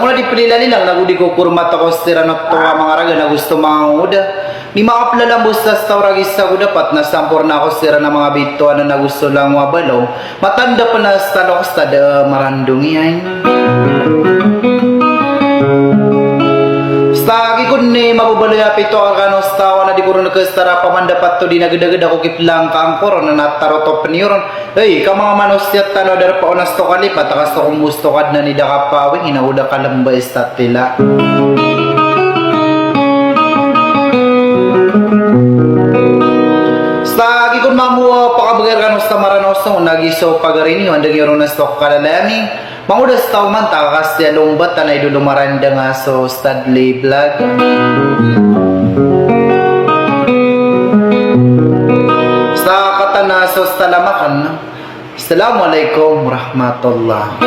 Ako na di pililan nilang nagudi ko kurmat ako sa tiranot to mga raga na gusto mga uda Ni makaplalang bustas tauragis sa dapat na sampor na ako sira ng mga bituan na nagusto lang mabalaw. Matanda pa na sa talok sa marandong yan. Stagi ko ni mabubalaya pito ang kanos tawa na di ko rin nagkastara pamandapat to di nagdagad ako kiplang ka ang koron na nataro to paniuron. Hey, ka mga manos tiyat tano dar pa onas to kalipat akas to kung gusto kad na ni dakapawing inauda ka lang ba istat tila. Stagi ko mamuha pakabagar kanos tamaranos no nagiso pagarini andang yoro na stok kalalami. Mangudas tao man takas dia lombat tanay dulumaranda nga so Studley Vlog. Sa katana so stalamakan. Assalamualaikum warahmatullah.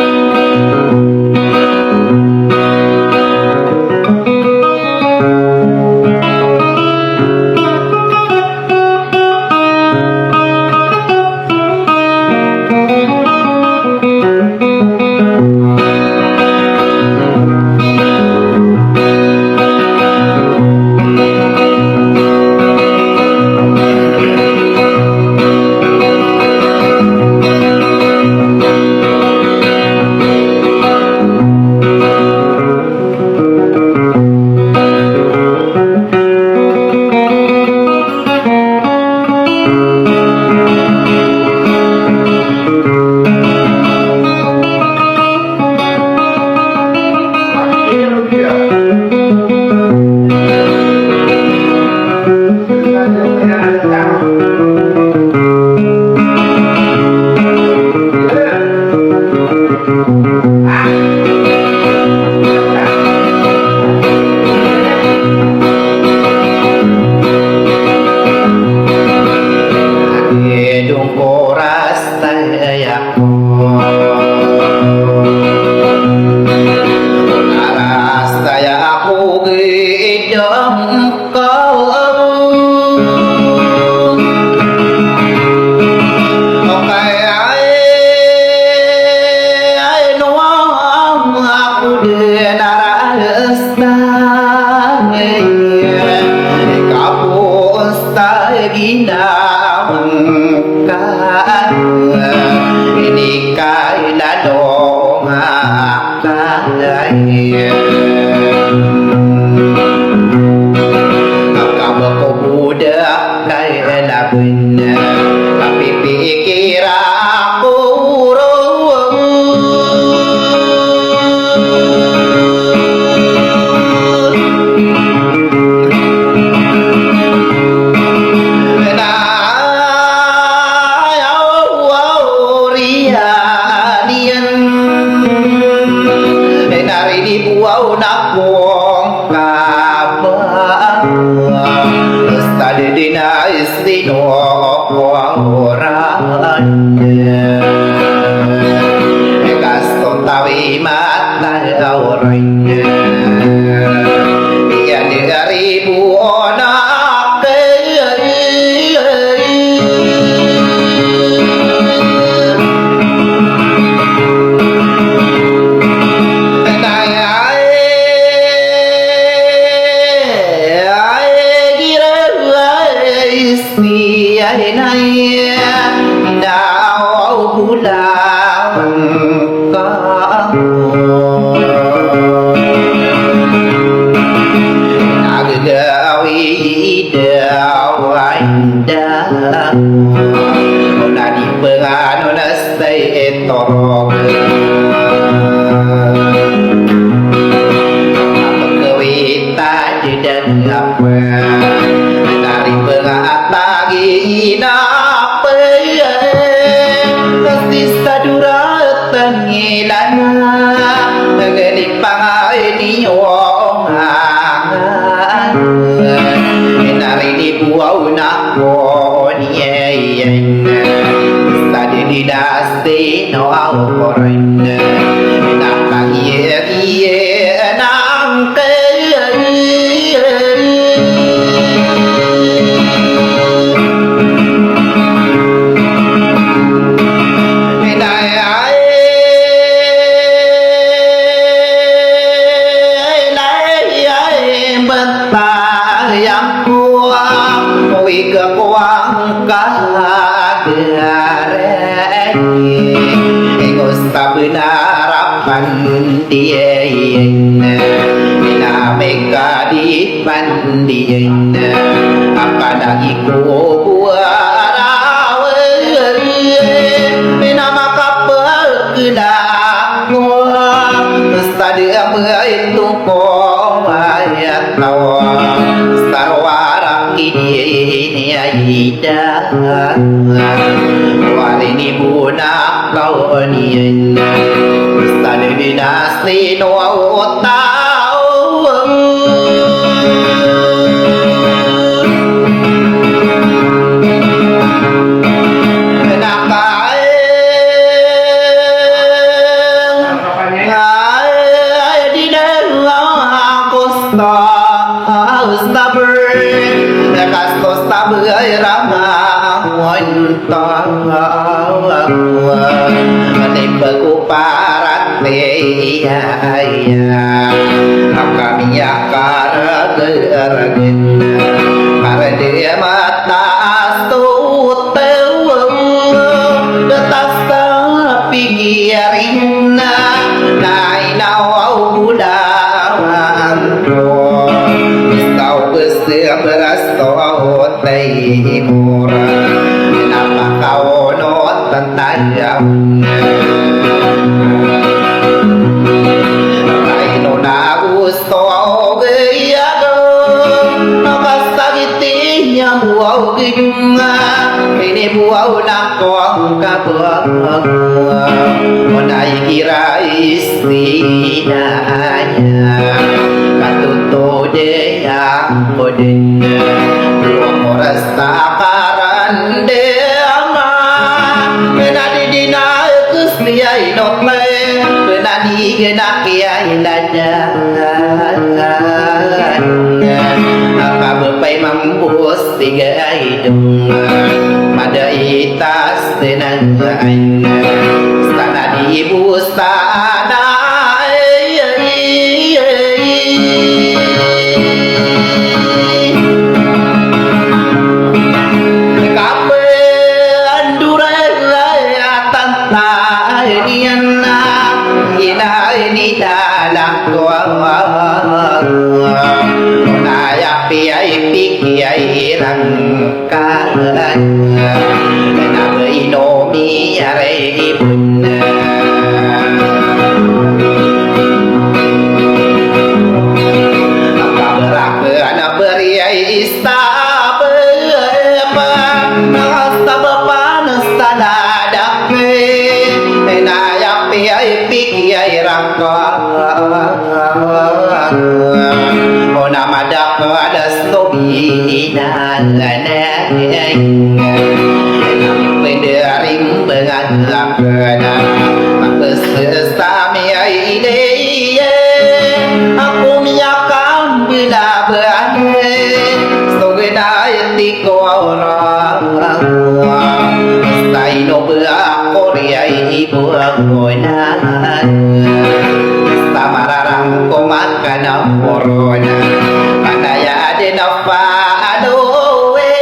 yang kuat kagare Gusta benarapan dien Nameka di pandien Apa lagi ku buarawe Nama kapal kedaku Stadia itu ayat tawa Starwara ini aida Warini bunak kau nian Stadia dinasti no tau kami akar geragin para dia mata astuteu detas pikirin nai nawau bulan Istau bestia beras toh timur Kenapa kau not tajam Kaino na gusto gaya do Nakasagitinya buaw ginga Ini buaw na kong kabuaw Munay kira istinanya Katuto de ako din Tuwang oras takaran de ama Menadidina kusniyay nokle Penadigenakiyay ladan Nakabapay mambus tiga hidung Mada itas tenangan Stana di bustana Ini dalam Unayak piyay pikiyay rangkalan Kenapa inomi aribun Kaberapa na beriyay istabe Nastaba panas taladak Nayak piyay pikiyay rangkalan Ona madak ada stobinan lanay Penderim bengalakana Apa sesami ideye Aku miyakam bila berani Stogena etiko orang Staino berakoriya ibu agonan Stamararang kumakana corona Panaya de nafa adowe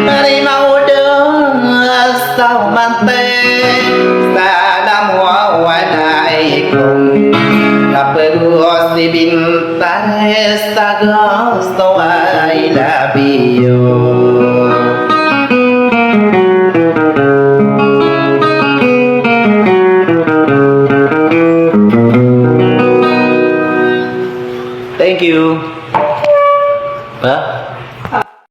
Rimaudan astamante Assalamualaikum Kaperuos di bintang Estagosto I love you Thank you. Hah?